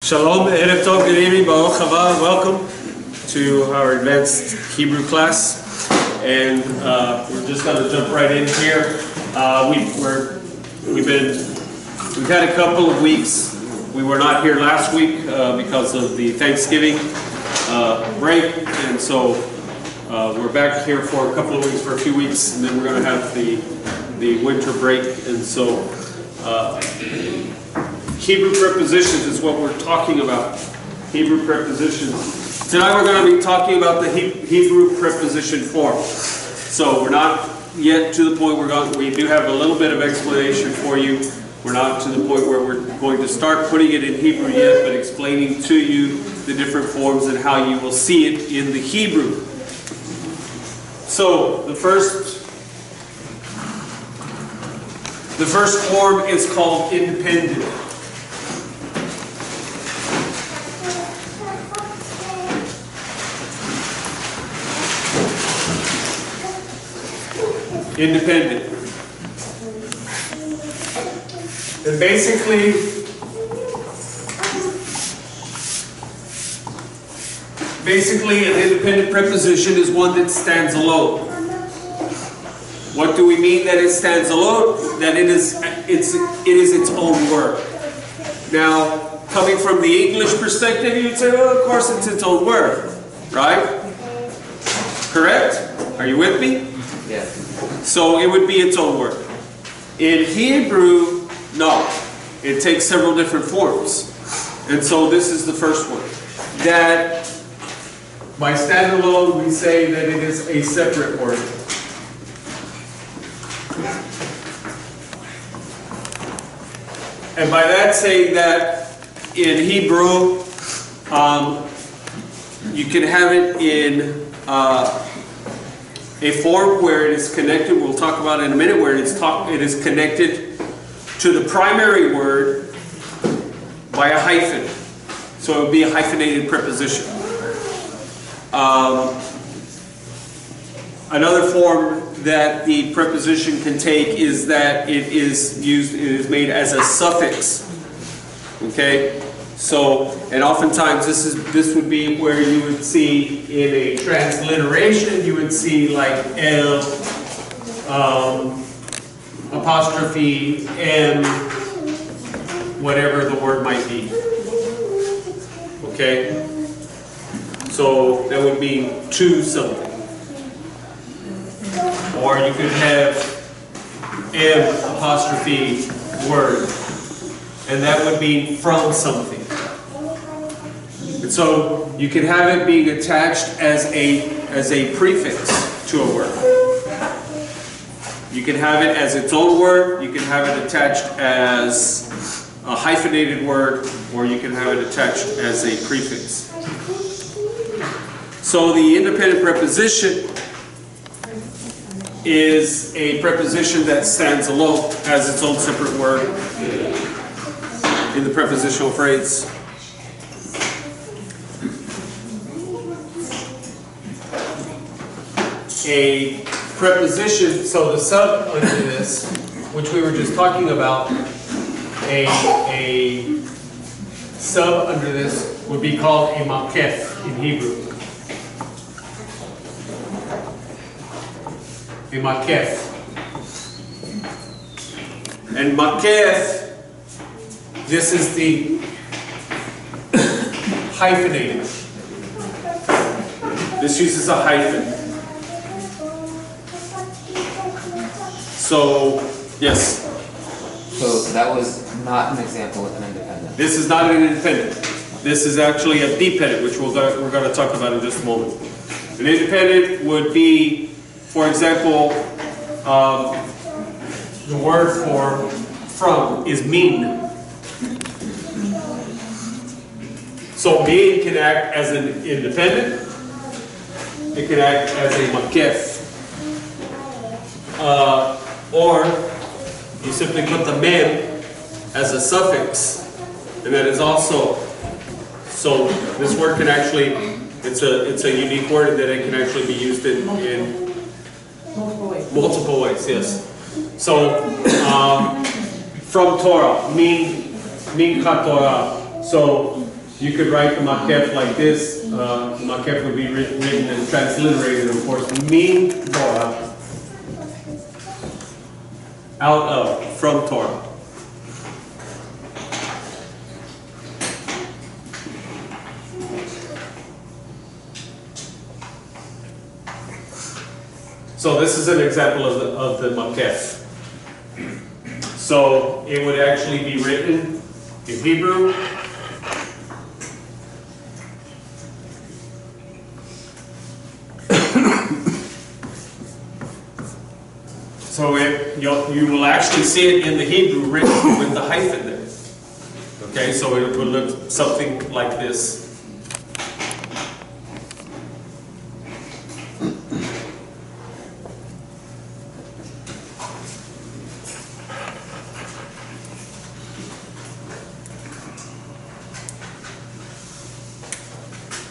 Shalom, Erev Tov, good evening, Baruch haba, welcome to our advanced Hebrew class. And we're just going to jump right in here. We've had a couple of weeks. We were not here last week because of the Thanksgiving break, and so we're back here for a couple of weeks, for a few weeks, and then we're going to have the winter break. And so Hebrew prepositions is what we're talking about. Hebrew prepositions. Tonight we're going to be talking about the Hebrew preposition form. So we're not yet to the point we do have a little bit of explanation for you. We're not to the point where we're going to start putting it in Hebrew yet, but explaining to you the different forms and how you will see it in the Hebrew. So the first form is called independent. Independent. And basically, an independent preposition is one that stands alone. What do we mean that it stands alone? That it is its own word. Now, coming from the English perspective, you'd say, well, of course it's its own word, right? Correct? Are you with me? Yes. So it would be its own word. In Hebrew, no. It takes several different forms. And so this is the first one. That by standalone, we say that it is a separate word. And by that saying that in Hebrew, you can have it in a form where it is connected, we'll talk about it in a minute, where it is connected to the primary word by a hyphen. So it would be a hyphenated preposition. Another form that the preposition can take is that it is made as a suffix. Okay? So, and oftentimes this would be where you would see in a transliteration, you would see like L, apostrophe, M, whatever the word might be. Okay? So that would mean to something. Or you could have M apostrophe word, and that would mean from something. And so you can have it being attached as a prefix to a word. You can have it as its own word, you can have it attached as a hyphenated word, or you can have it attached as a prefix. So the independent preposition is a preposition that stands alone, has its own separate word in the prepositional phrase. A preposition, so the sub under this, which we were just talking about, a sub under this would be called a makef in Hebrew. A makef. And makef, this is the hyphenated. This uses a hyphen. So, yes? So that was not an example of an independent. This is not an independent. This is actually a dependent, which we're going to talk about in just a moment. An independent would be, for example, the word for from is min. So min can act as an independent. It can act as a makef. Or you simply put the mem as a suffix, and that is also. So this word can actually, it's a unique word that it can actually be used in multiple ways. Yes. So from Torah, min Torah. So You could write the makef like this. Makef would be written and transliterated, of course. Min Torah. Out of, from Torah. So this is an example of the makef. So it would actually be written in Hebrew. So you will actually see it in the Hebrew written with the hyphen there. Okay, so it would look something like this.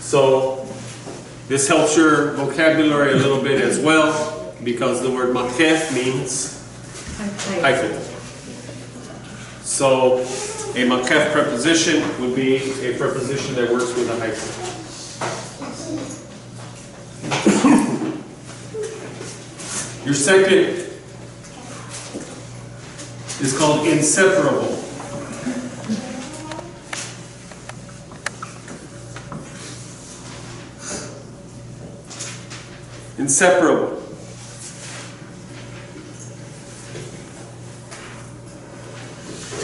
So this helps your vocabulary a little bit as well, because the word makef means hyphen. So a makef preposition would be a preposition that works with a hyphen. Your second is called inseparable. Inseparable.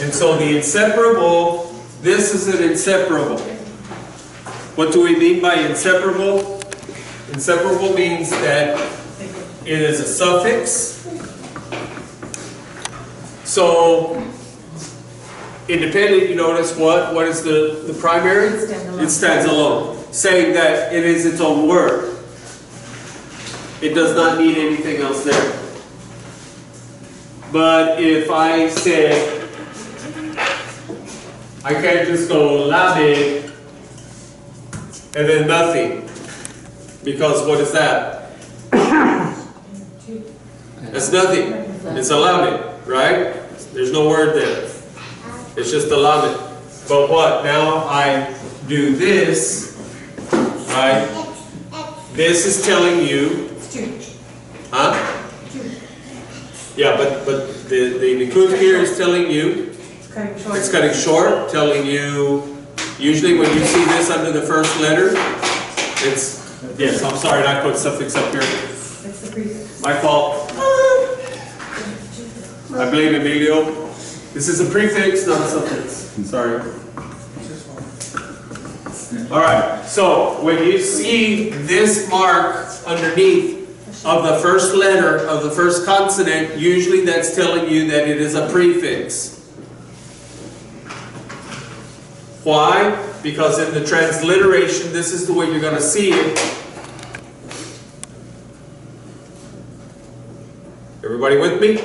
And so the inseparable, this is an inseparable. What do we mean by inseparable? Inseparable means that it is a suffix. So, independent, you notice what? What is the primary? It stands alone. Saying that it is its own word. It does not need anything else there. But if I say, I can't just go lamed and then nothing. Because what is that? It's nothing. It's a lamed, right? There's no word there. It's just a lamed. But what? Now I do this, right? This is telling you, huh? Yeah, but the nikud here is telling you, it's cutting short, telling you, usually when you see this under the first letter, it's, yes, I'm sorry, I put suffix up here. It's the prefix. My fault. I blame Emilio. This is a prefix, not a suffix. Sorry. Alright, so when you see this mark underneath of the first letter of the first consonant, usually that's telling you that it is a prefix. Why? Because in the transliteration, this is the way you're going to see it. Everybody with me?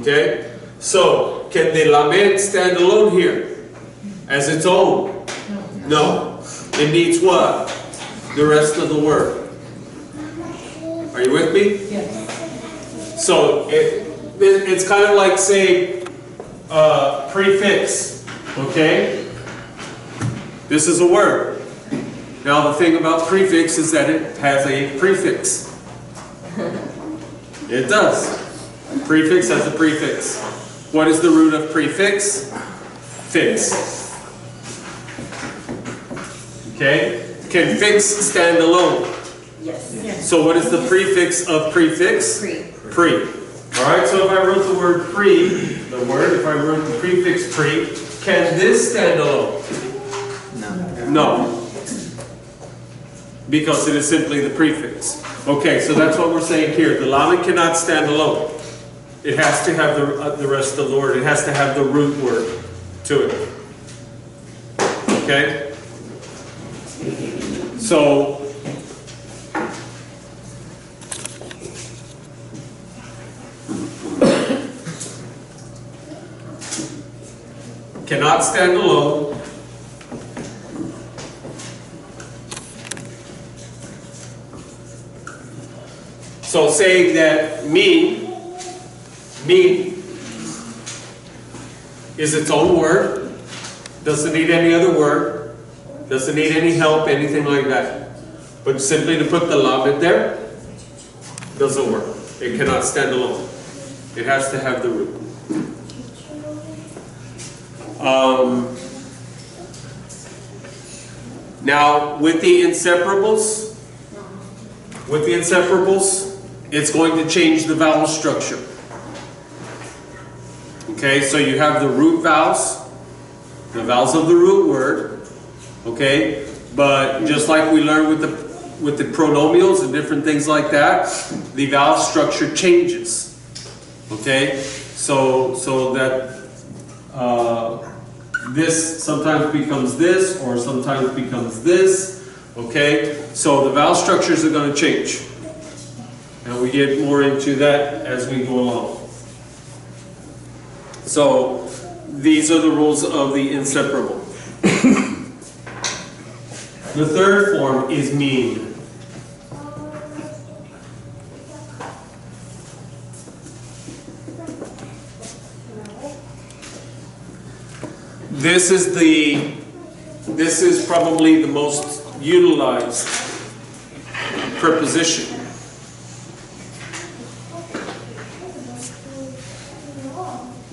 Okay? So, can the lamed stand alone here? As its own? No. It needs what? The rest of the word. Are you with me? Yes. So, it's kind of like saying prefix. Okay? This is a word. Now the thing about prefix is that it has a prefix. It does. Prefix has a prefix. What is the root of prefix? Fix. Okay? Can fix stand alone? Yes. So what is the prefix of prefix? Pre. Alright, so if I wrote the word pre, if I wrote the prefix pre, can this stand alone? No. Because it is simply the prefix. Okay, so that's what we're saying here. The lamed cannot stand alone. It has to have the rest of the word. It has to have the root word to it. Okay? So, cannot stand alone. So saying that me is its own word Doesn't need any other word. Doesn't need any help, anything like that. But simply to put the lamed there doesn't work. It cannot stand alone. It has to have the root. Now, with the inseparables, it's going to change the vowel structure. Okay, so you have the root vowels, the vowels of the root word. Okay, but just like we learned with the pronomials and different things like that, the vowel structure changes. Okay, so that this sometimes becomes this, or sometimes becomes this. Okay, so the vowel structures are going to change, and we get more into that as we go along. So these are the rules of the inseparable. The third form is mean. This is probably the most utilized preposition.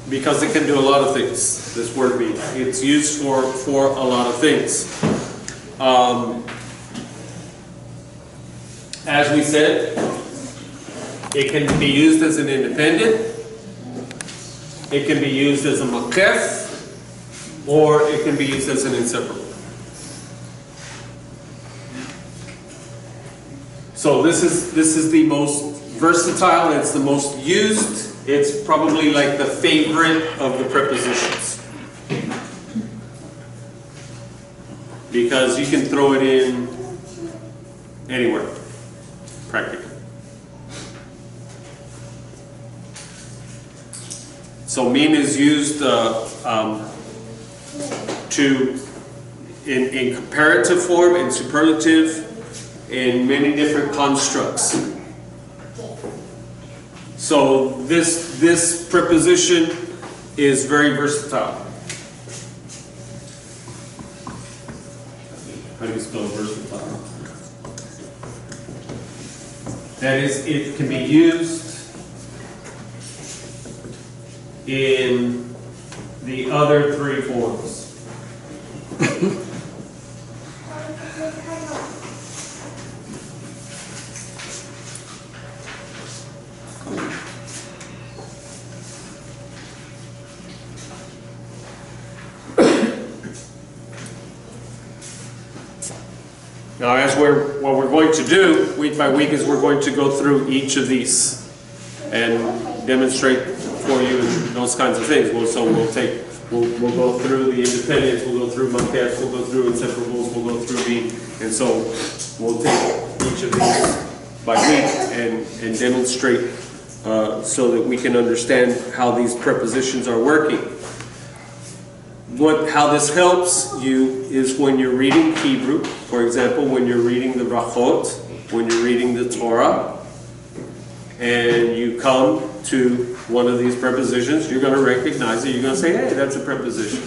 Because it can do a lot of things, this word mean. It's used for a lot of things. As we said, it can be used as an independent, it can be used as a makef, or it can be used as an inseparable. So this is the most versatile, it's the most used, it's probably like the favorite of the prepositions. Because you can throw it in anywhere, practically. So mean is used in comparative form, in superlative, in many different constructs. So this preposition is very versatile. How do you spell versatile? That is, it can be used in the other three forms. Now, what we're going to do week by week is we're going to go through each of these and demonstrate for you those kinds of things. We'll go through the independents, we'll go through makefs, we'll go through inseparables, we'll go through mean, and so we'll take each of these by week and demonstrate so that we can understand how these prepositions are working. How this helps you is when you're reading Hebrew, for example, when you're reading the Brachot, when you're reading the Torah, and you come to one of these prepositions, you're going to recognize it. You're going to say, hey, that's a preposition.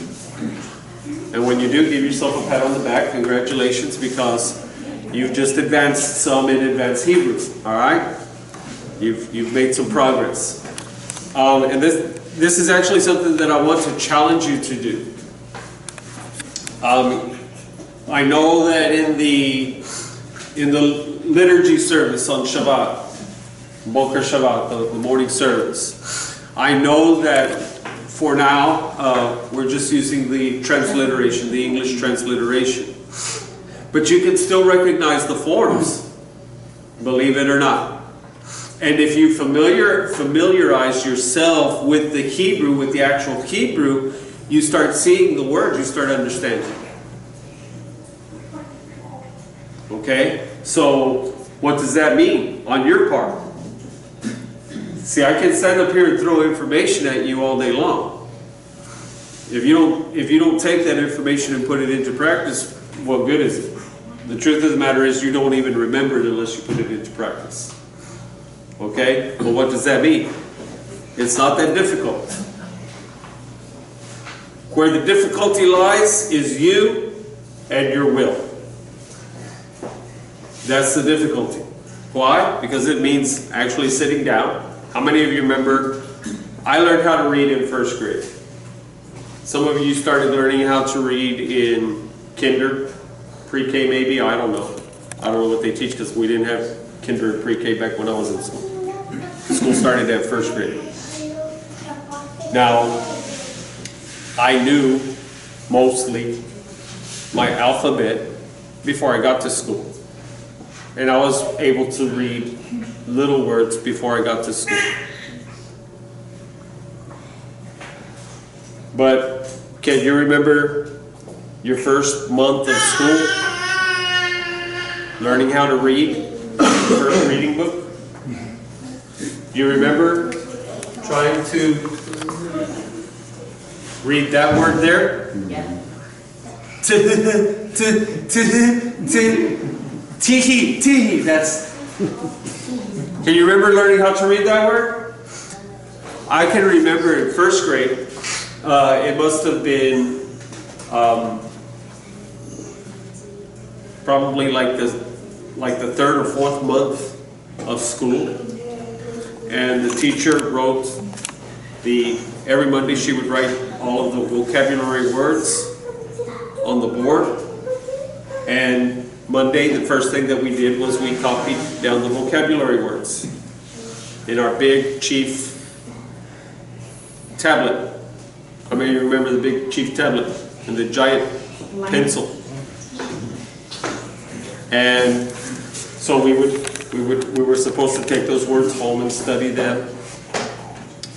And when you do, give yourself a pat on the back. Congratulations, because you've just advanced some in advanced Hebrew. All right? You've made some progress. And this is actually something that I want to challenge you to do. I know that in the liturgy service on Shabbat, Boker Shabbat, the morning service, I know that for now we're just using the transliteration, the English transliteration. But you can still recognize the forms, believe it or not. And if you familiarize yourself with the Hebrew, with the actual Hebrew, you start seeing the words, you start understanding. Okay? So, what does that mean on your part? See, I can stand up here and throw information at you all day long. If you don't take that information and put it into practice, what good is it? The truth of the matter is you don't even remember it unless you put it into practice. Okay? Well, what does that mean? It's not that difficult. Where the difficulty lies is you and your will. That's the difficulty. Why? Because it means actually sitting down. How many of you remember, I learned how to read in first grade. Some of you started learning how to read in kinder, pre-K maybe, I don't know. I don't know what they teach because we didn't have kinder and pre-K back when I was in school. School started at first grade. Now, I knew mostly my alphabet before I got to school. And I was able to read little words before I got to school. But can you remember your first month of school? Learning how to read? Your first reading book? You remember trying to read that word there? Yeah. Teehee, that's... Can you remember learning how to read that word? I can remember in first grade, it must have been probably like the third or fourth month of school. And the teacher wrote every Monday she would write all of the vocabulary words on the board. And Monday, the first thing that we did was we copied down the vocabulary words in our big chief tablet. How many of you remember the big chief tablet and the giant pencil? And so we were supposed to take those words home and study them,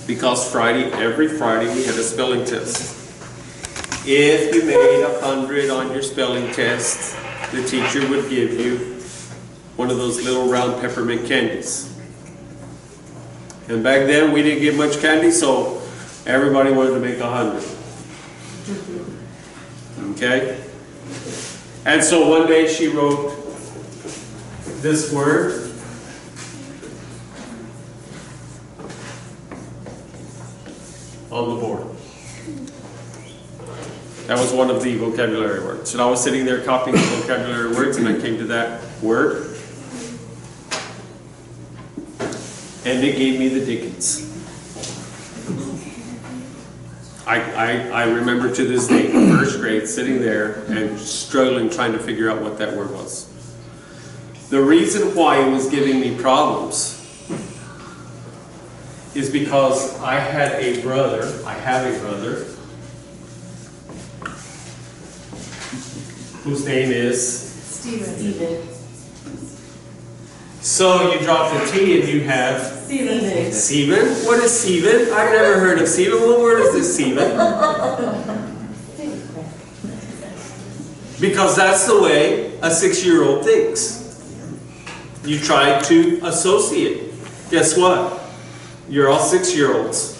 because every Friday we had a spelling test. If you made 100 on your spelling test, the teacher would give you one of those little round peppermint candies. And back then we didn't get much candy, so everybody wanted to make 100. Okay? And so one day she wrote this word. On the board. That was one of the vocabulary words. And I was sitting there copying the vocabulary words, and I came to that word. And it gave me the Dickens. I remember to this day, in first grade, sitting there and struggling trying to figure out what that word was. The reason why it was giving me problems is because I have a brother, whose name is Stephen. So you drop the T and you have Stephen. Stephen? What is Stephen? I've never heard of Stephen. What word is this, Stephen? Because that's the way a 6-year-old thinks. You try to associate. Guess what? You're all 6-year-olds.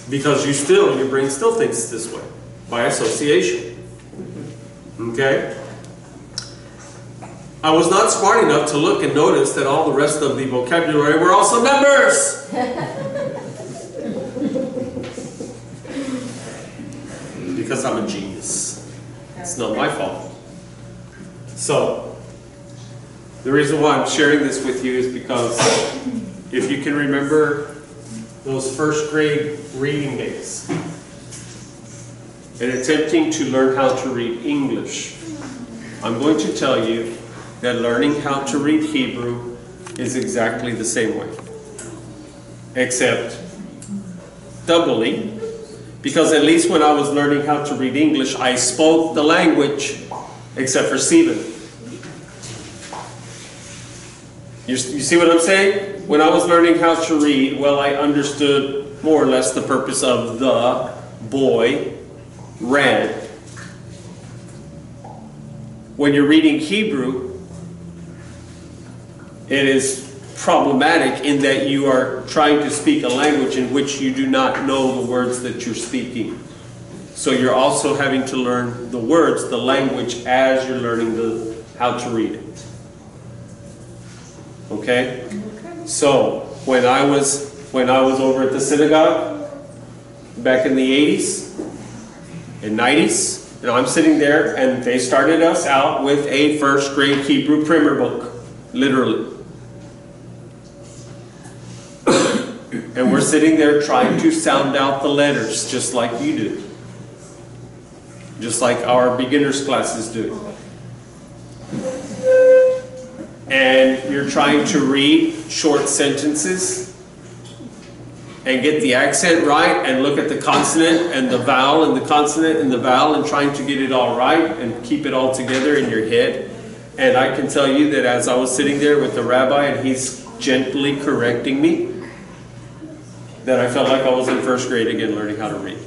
Because your brain still thinks this way, by association. Okay? I was not smart enough to look and notice that all the rest of the vocabulary were also numbers! Because I'm a genius. It's not my fault. So, the reason why I'm sharing this with you is because if you can remember those first grade reading days and attempting to learn how to read English, I'm going to tell you that learning how to read Hebrew is exactly the same way. Except doubly, because at least when I was learning how to read English, I spoke the language, except for Stephen. You see what I'm saying? When I was learning how to read, well, I understood more or less the purpose of the boy ran. When you're reading Hebrew, it is problematic in that you are trying to speak a language in which you do not know the words that you're speaking. So you're also having to learn the words, the language, as you're learning how to read it. Okay? So when I was over at the synagogue, back in the 80s and 90s. You know, I'm sitting there and they started us out with a first grade Hebrew primer book, literally. And we're sitting there trying to sound out the letters just like you do. Just like our beginners classes do. And you're trying to read short sentences and get the accent right and look at the consonant and the vowel and the consonant and the vowel and trying to get it all right and keep it all together in your head. And I can tell you that as I was sitting there with the rabbi and he's gently correcting me, that I felt like I was in first grade again learning how to read.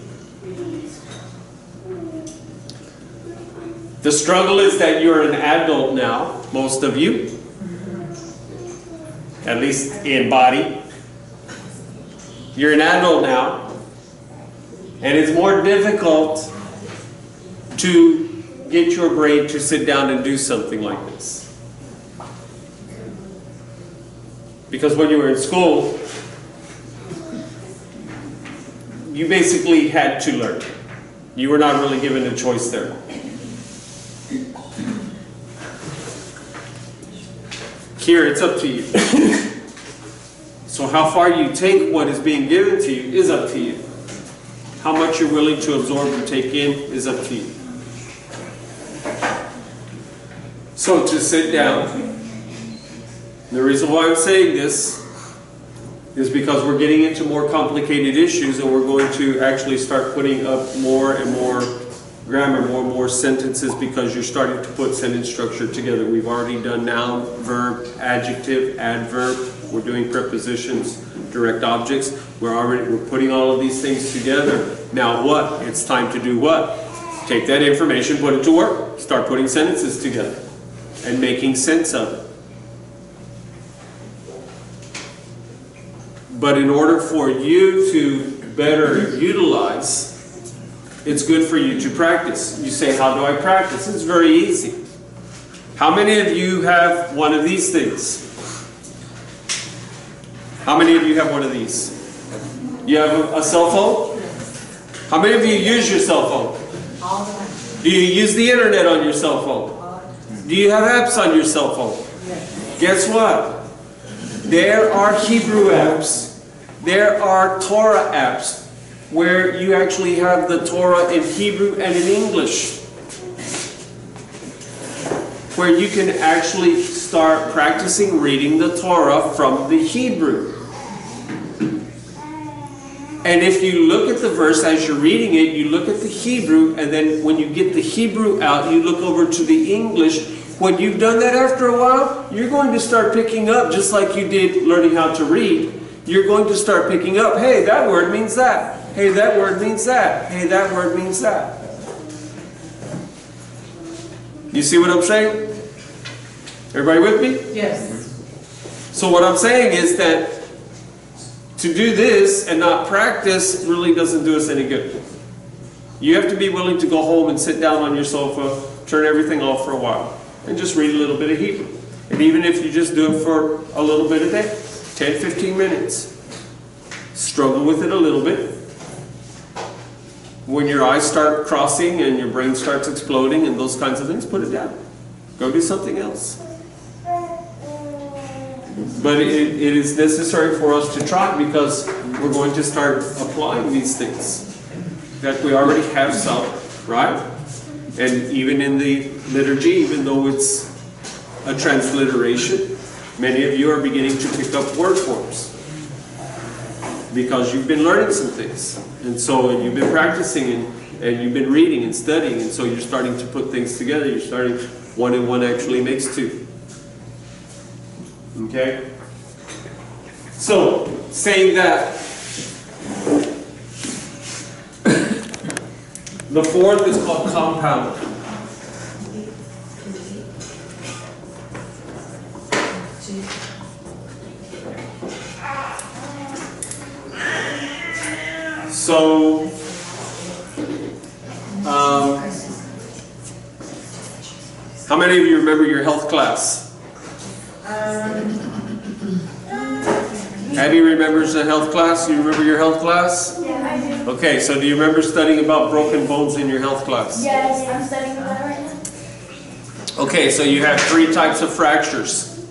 The struggle is that you're an adult now, most of you, at least in body. You're an adult now, and it's more difficult to get your brain to sit down and do something like this. Because when you were in school, you basically had to learn. You were not really given a choice there. Here, it's up to you. So how far you take what is being given to you is up to you. How much you're willing to absorb and take in is up to you. So to sit down, the reason why I'm saying this is because we're getting into more complicated issues and we're going to actually start putting up more and more grammar, more and more sentences, because you're starting to put sentence structure together. We've already done noun, verb, adjective, adverb. We're doing prepositions, direct objects. We're putting all of these things together. Now what? It's time to do what? Take that information, put it to work. Start putting sentences together and making sense of it. But in order for you to better utilize, it's good for you to practice. You say, how do I practice? It's very easy. How many of you have one of these things? How many of you have one of these? You have a cell phone? How many of you use your cell phone? All the time. Do you use the internet on your cell phone? Do you have apps on your cell phone? Yes. Guess what? There are Hebrew apps. There are Torah apps where you actually have the Torah in Hebrew and in English, where you can actually start practicing reading the Torah from the Hebrew. And if you look at the verse as you're reading it, you look at the Hebrew, and then when you get the Hebrew out, you look over to the English. When you've done that after a while, you're going to start picking up, just like you did learning how to read. You're going to start picking up, hey, that word means that. Hey, that word means that. Hey, that word means that. You see what I'm saying? Everybody with me? Yes. So what I'm saying is that to do this and not practice really doesn't do us any good. You have to be willing to go home and sit down on your sofa, turn everything off for a while, and just read a little bit of Hebrew. And even if you just do it for a little bit a day, 10, 15 minutes. Struggle with it a little bit. When your eyes start crossing and your brain starts exploding and those kinds of things, put it down. Go do something else. But it is necessary for us to try, because we're going to start applying these things. In fact, we already have some, right? And even in the liturgy, even though it's a transliteration, many of you are beginning to pick up word forms because you've been learning some things. And so you've been practicing and you've been reading and studying, and so you're starting to put things together. You're starting, 1 and 1 actually makes 2. Okay? So, saying that, the fourth is called compound. So, how many of you remember your health class? Abby remembers the health class. You remember your health class? Yeah, I do. Okay, so do you remember studying about broken bones in your health class? Yes, I'm studying that right now. Okay, so you have 3 types of fractures.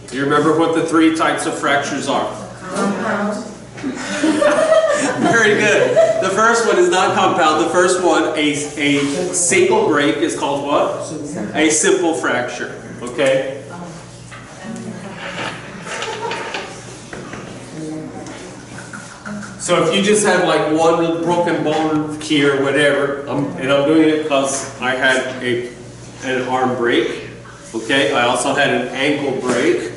Do you remember what the 3 types of fractures are? Compound. Very good. The first one is not compound. The first one, a single break, is called what? A simple fracture. Okay? So if you just have like one broken bone here, whatever, and I'm doing it because I had an arm break. Okay? I also had an ankle break.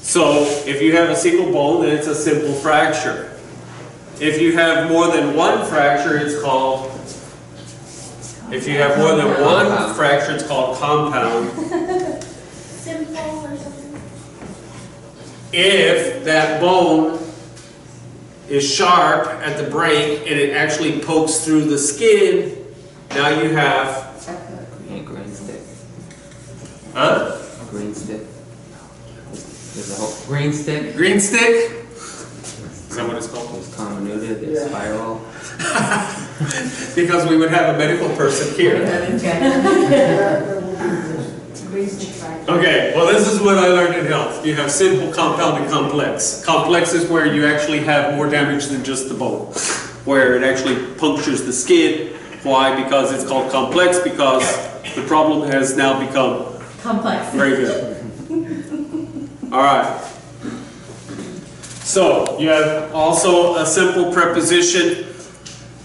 So if you have a single bone, then it's a simple fracture. If you have more than one fracture, it's called, if you have more than one fracture, it's called compound. Simple or something. If that bone is sharp at the break and it actually pokes through the skin, now you have, Green stick. huh? Green stick. There's a whole green stick. Green stick? Is that what it's called? There's convoluted. There's spiral. Because we would have a medical person here. Okay, well this is what I learned in health. You have simple, compound, and complex. Complex is where you actually have more damage than just the bone. Where it actually punctures the skin. Why? Because it's called complex, because the problem has now become Complex. very good. Alright. So, you have also a simple preposition.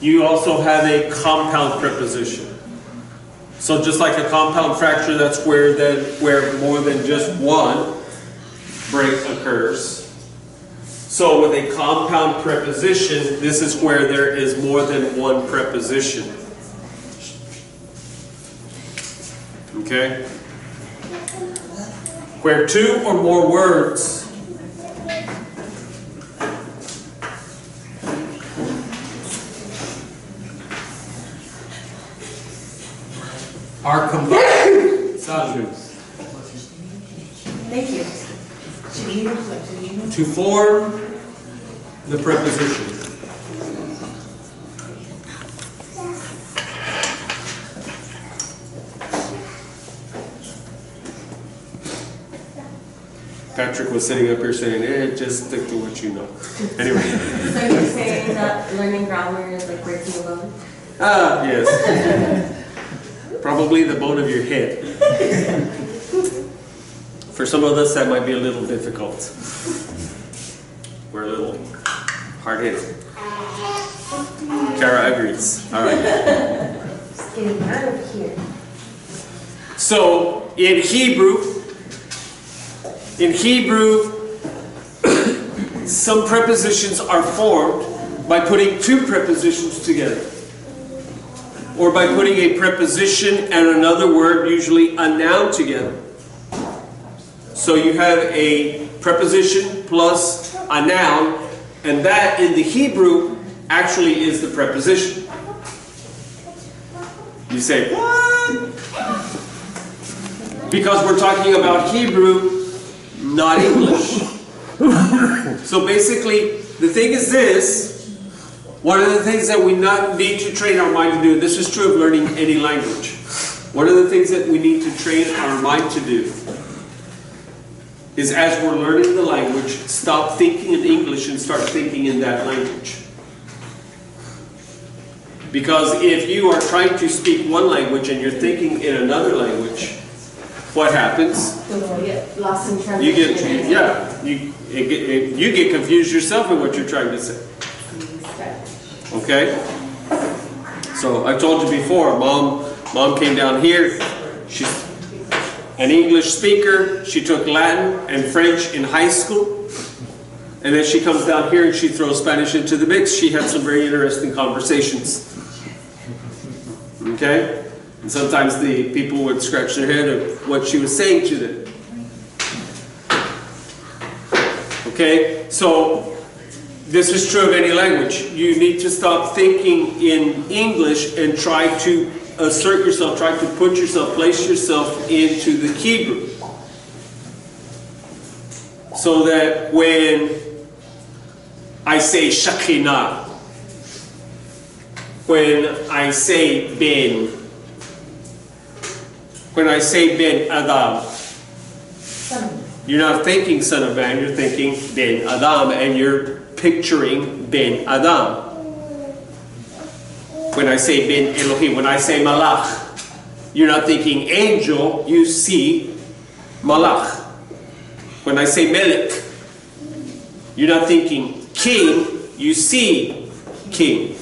You also have a compound preposition. So just like a compound fracture, that's where more than just one break occurs. So with a compound preposition, this is where there is more than one preposition. Okay? Where 2 or more words are combined Thank you. to form the preposition. Patrick was sitting up here saying, just stick to what you know. Anyway. So you're saying that learning grammar is like breaking a bone? Yes. Probably the bone of your head. For some of us, that might be a little difficult. We're a little hard-headed. Kara agrees. All right. Just getting out of here. So, in Hebrew, some prepositions are formed by putting 2 prepositions together. Or by putting a preposition and another word, usually a noun, together. So you have a preposition plus a noun, and that in the Hebrew actually is the preposition. You say, what? Because we're talking about Hebrew, not English. So basically, the thing is this. One of the things that we need to train our mind to do, this is true of learning any language. One of the things that we need to train our mind to do is, as we're learning the language, stop thinking in English and start thinking in that language. Because if you are trying to speak one language and you're thinking in another language, what happens? You get lost in translation. You get confused yourself in what you're trying to say. Okay? So I told you before, mom came down here. She's an English speaker. She took Latin and French in high school. And then she comes down here and she throws Spanish into the mix. She had some very interesting conversations. Okay? And sometimes the people would scratch their head of what she was saying to them. Okay? So this is true of any language. You need to stop thinking in English and try to assert yourself, try to put yourself, place yourself into the Hebrew. So that when I say Shekhinah. When I say Ben. When I say Ben Adam. You're not thinking son of man, you're thinking Ben Adam, and you're picturing Ben Adam. When I say Ben Elohim, when I say Malach, you're not thinking angel, you see Malach. When I say Melech, you're not thinking king, you see king.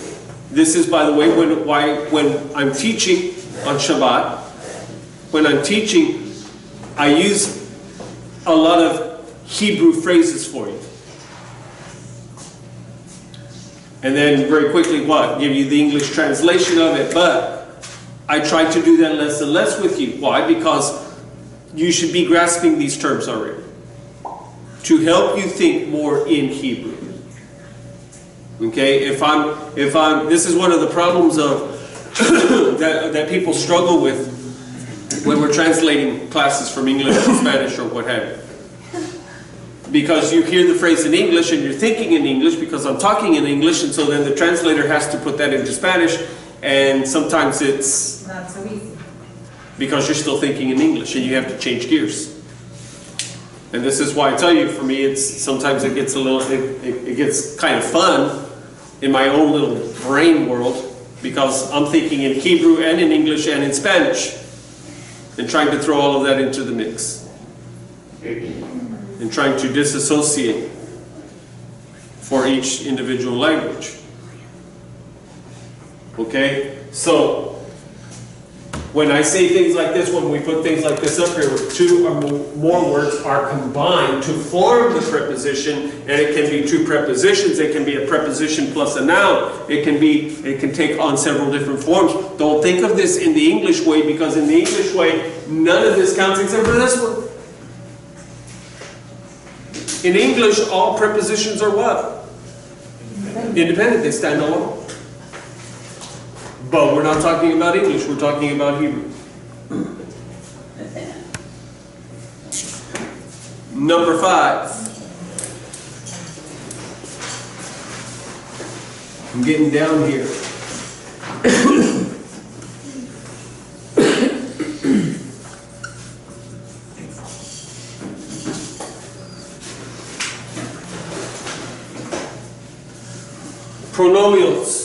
This is, by the way, when I'm teaching on Shabbat, when I'm teaching, I use a lot of Hebrew phrases for you. And then very quickly what? Give you the English translation of it. But I try to do that less and less with you. Why? Because you should be grasping these terms already. To help you think more in Hebrew. Okay? This is one of the problems of that people struggle with when we're translating classes from English to Spanish or what have you. Because you hear the phrase in English and you're thinking in English because I'm talking in English, and so then the translator has to put that into Spanish, and sometimes it's Not so easy. because you're still thinking in English and you have to change gears. And this is why I tell you, for me, sometimes it gets a little, it gets kind of fun in my own little brain world, because I'm thinking in Hebrew and in English and in Spanish, and trying to throw all of that into the mix. And trying to disassociate for each individual language. Okay? So, when I say things like this, when we put things like this up here, where two or more words are combined to form the preposition, and it can be two prepositions, it can be a preposition plus a noun, it can take on several different forms. Don't think of this in the English way, because in the English way, none of this counts except for this one. In English, all prepositions are what? Independent. They stand alone. But we're not talking about English, we're talking about Hebrew. Number 5. I'm getting down here. Pronomials.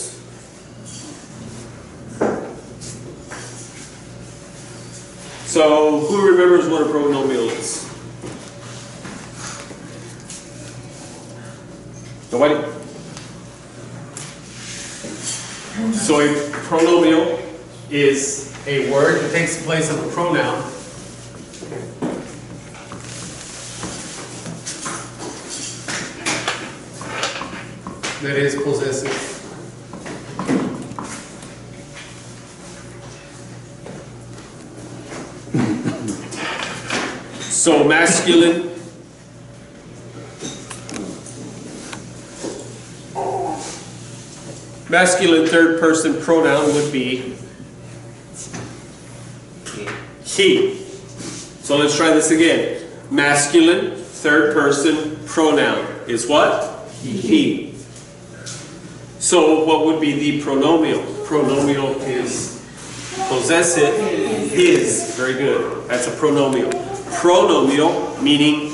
So, who remembers what a pronomial is? Nobody? So, a pronomial is a word that takes the place of a pronoun. That is possessive. So masculine, third person pronoun would be he. So let's try this again. Masculine third person pronoun is what? He. So what would be the pronomial? Pronomial is possessive, his. Very good. That's a pronomial. Pronomial meaning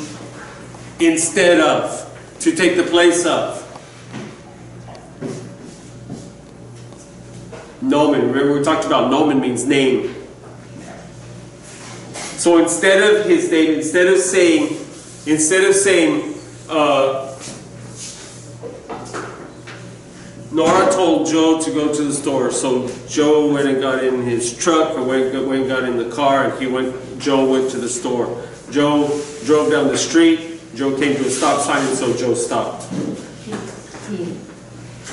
instead of, to take the place of. Nomen. Remember we talked about nomen means name. So instead of his name, instead of saying Nora told Joe to go to the store, so Joe went and got in his truck, or went and got in the car, and Joe went to the store. Joe drove down the street, Joe came to a stop sign, and so Joe stopped.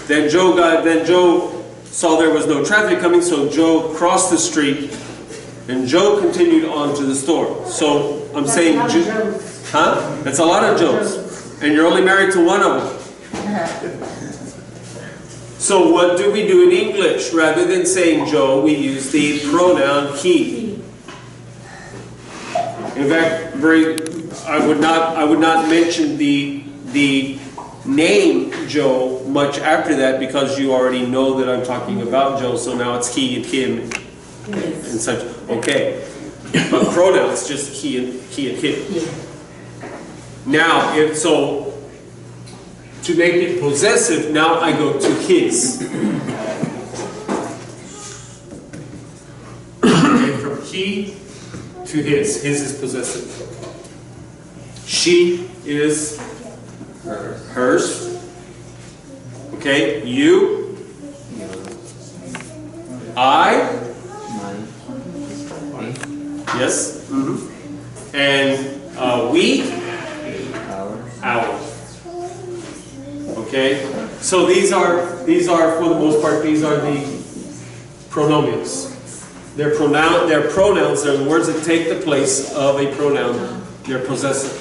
Then Joe saw there was no traffic coming, so Joe crossed the street, and Joe continued on to the store. So I'm saying, that's a lot of Joes, and you're only married to one of them. So what do we do in English? Rather than saying Joe, we use the pronoun he. In fact, I would not mention the name Joe much after that because you already know that I'm talking about Joe, so now it's he and him and such. Okay. But pronouns, just he and him. Now, if so, to make it possessive, now I go to his. Okay, from he to his. His is possessive. She is hers. Okay, you. I. Yes. And we. Ours. Okay. So these are for the most part these are the pronomials. They're pronouns. They're the words that take the place of a pronoun. They're possessive.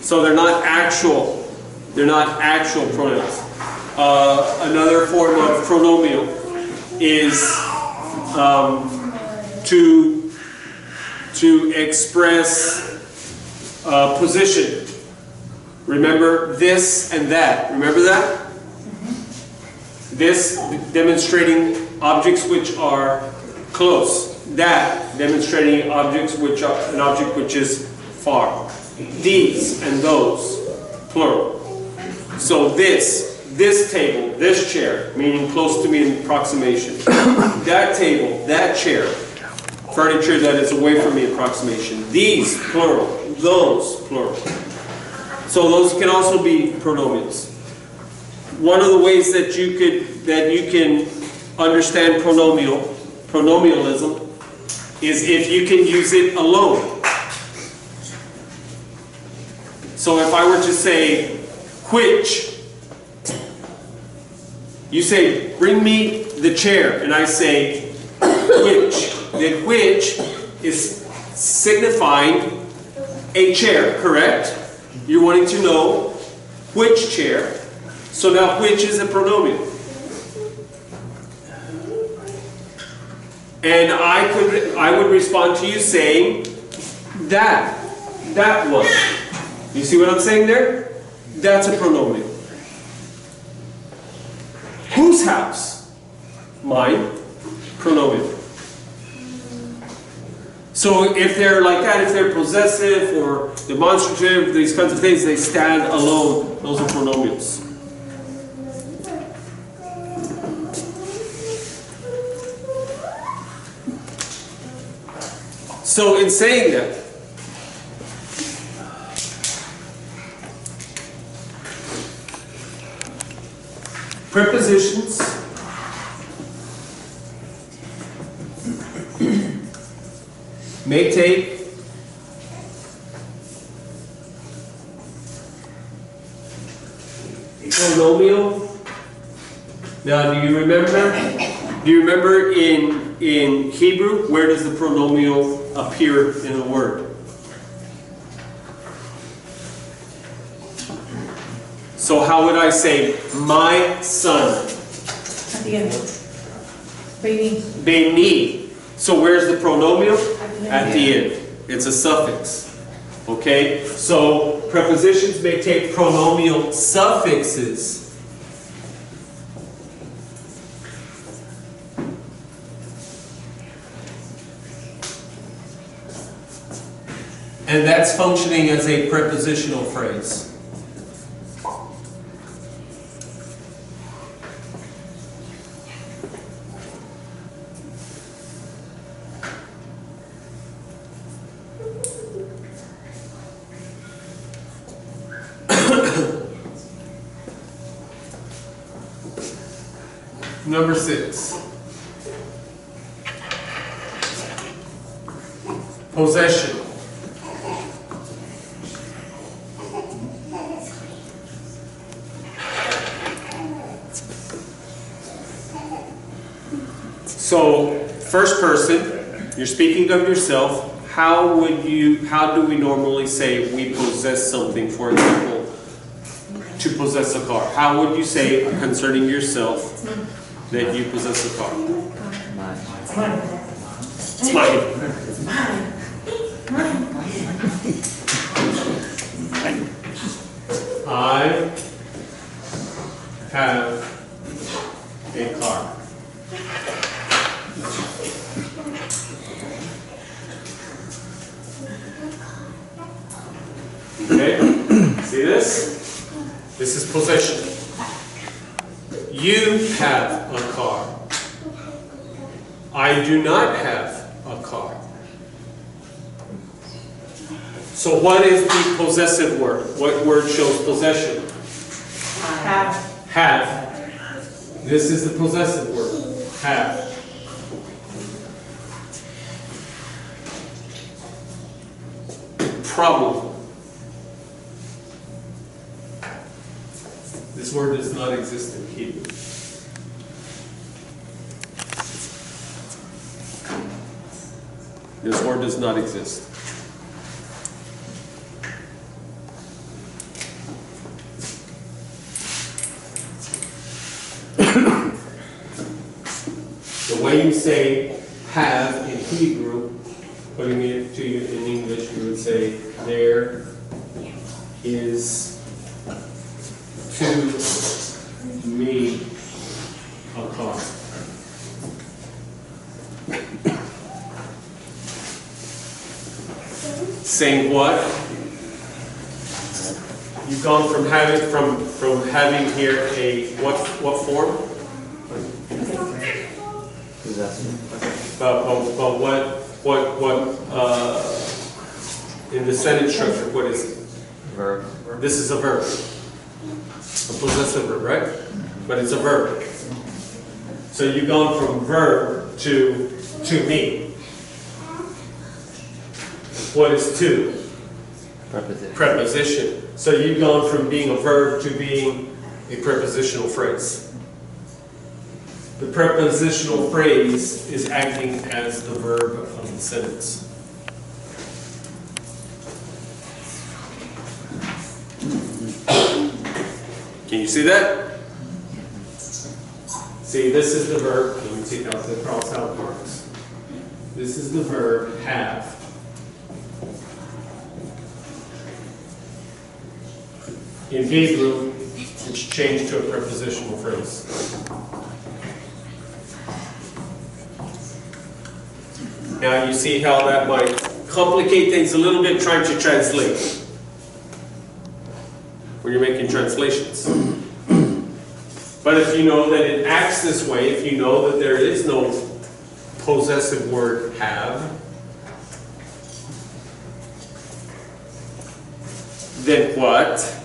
So they're not actual. They're not actual pronouns. Another form of pronomial is to express position. Remember this and that. Remember that? This demonstrating objects which are close. That demonstrating objects which are an object which is far. These and those, plural. So this table, this chair, meaning close to me in approximation. That table, that chair, furniture that is away from me approximation. These, plural. Those, plural. So those can also be pronomials. One of the ways that you can understand pronomialism is if you can use it alone. So if I were to say which, you say bring me the chair, and I say which. The which is signifying a chair, correct? You're wanting to know which chair. So now which is a pronominal. And I would respond to you saying that one. You see what I'm saying there? That's a pronominal. Whose house? Mine. Pronominal. So if they're like that, if they're possessive or demonstrative, these kinds of things, they stand alone. Those are pronomials. So in saying that, prepositions may take pronomial. Now, do you remember in Hebrew, where does the pronomial appear in a word? So how would I say my son? At the end. Beni. Beni. So where's the pronomial? At the end. It's a suffix. Okay? So prepositions may take pronomial suffixes. And that's functioning as a prepositional phrase. Number 6. Possession. So, first person, you're speaking of yourself. How do we normally say we possess something? For example, to possess a car. How would you say concerning yourself that you possess a car? It's mine. It's mine. It's mine. I this? This is possession. You have a car. I do not have a car. So what is the possessive word? What word shows possession? Have. Have. This is the possessive word. Have. Problem. This word does not exist in Hebrew. This word does not exist. The way you say have in Hebrew, putting it to you in English, you would say, there is to me a car. Saying what? You've gone from having here a what form? Possessive. But what in the sentence structure, what is it? Verb. This is a verb. A possessive verb, right? But it's a verb. So you've gone from verb to me. What is to? Preposition. Preposition. So you've gone from being a verb to being a prepositional phrase. The prepositional phrase is acting as the verb of the sentence. Can you see that? See, this is the verb. Let me take out the cross out marks. This is the verb have. In Hebrew, it's changed to a prepositional phrase. Now you see how that might complicate things a little bit trying to translate when you're making translations. But if you know that it acts this way, if you know that there is no possessive word have, then what?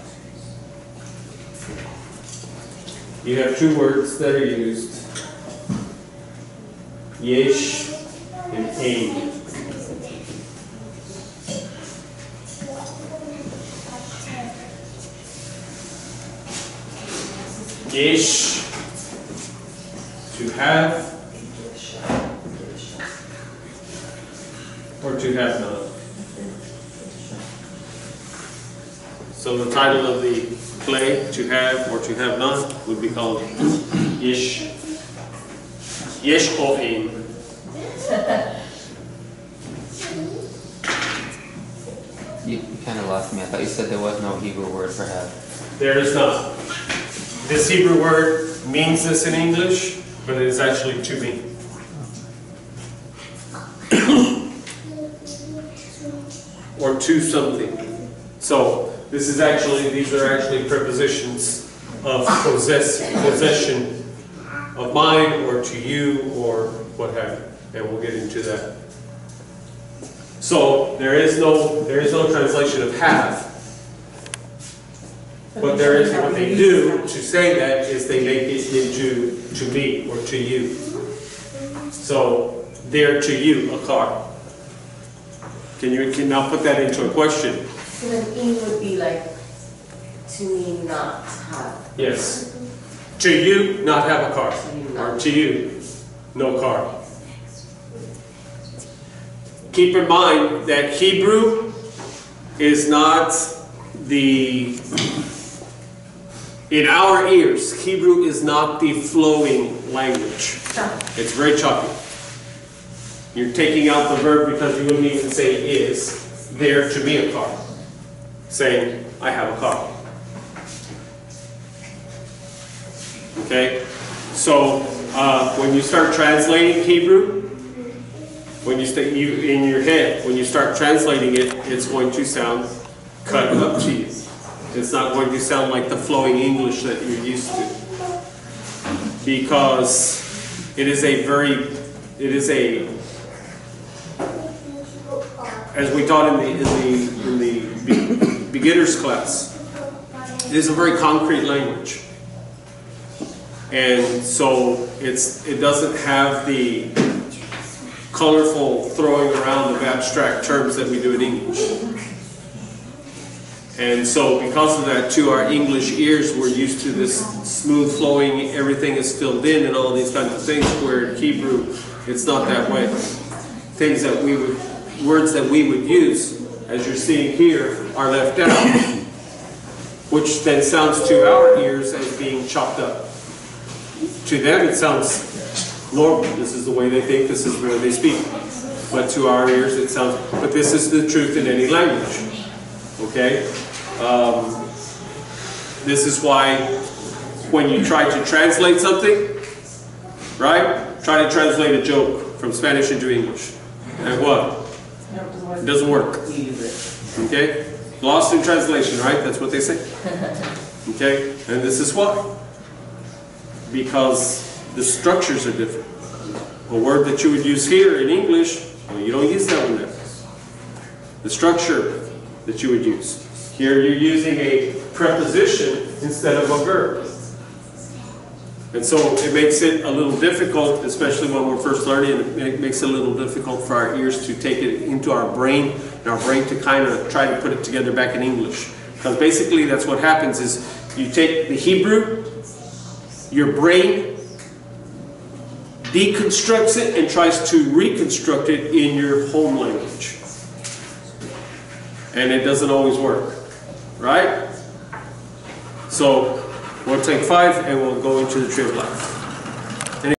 You have two words that are used, yesh and ein. Yesh, to have, or to have none. So the title of the play, to have or to have none, would be called Yesh. Yesh o ein. You kind of lost me. I thought you said there was no Hebrew word for have. There is not. This Hebrew word means this in English, but it is actually to be. Or to something. So these are actually prepositions of possession of mine or to you or what have you. And we'll get into that. So there is no translation of have. What they do to say that is they make it into to me or to you. So there to you, a car. Can now put that into a question? So then E would be like, to me not have. Yes. To you, not have a car. Or to you, no car. Keep in mind that Hebrew is not in our ears, Hebrew is not the flowing language. It's very choppy. You're taking out the verb because you wouldn't even say is there to be a car. Saying, I have a car. Okay? So, when you start translating Hebrew, in your head, when you start translating it, it's going to sound cut up to you. It's not going to sound like the flowing English that you're used to. Because it is as we taught in the beginners class, it is a very concrete language. And so it doesn't have the colorful throwing around of abstract terms that we do in English. And so because of that too, our English ears were used to this smooth flowing, everything is filled in and all these kinds of things, where in Hebrew it's not that way. Things that words that we would use, as you're seeing here, are left out, which then sounds to our ears as being chopped up. To them it sounds normal. This is the way they think, this is the way they speak. But to our ears it sounds, but this is the truth in any language. Okay? This is why when you try to translate something, right? Try to translate a joke from Spanish into English. And what? It doesn't work. Okay? Lost in translation, right? That's what they say. Okay? And this is why. Because the structures are different. A word that you would use here in English, well, you don't use that one there. The structure that you would use. Here you're using a preposition instead of a verb. And so it makes it a little difficult, especially when we're first learning, it makes it a little difficult for our ears to take it into our brain, and our brain to kind of try to put it together back in English. Because basically that's what happens is you take the Hebrew, your brain deconstructs it and tries to reconstruct it in your home language. And it doesn't always work, right? So we'll take 5 and we'll go into the tree of life.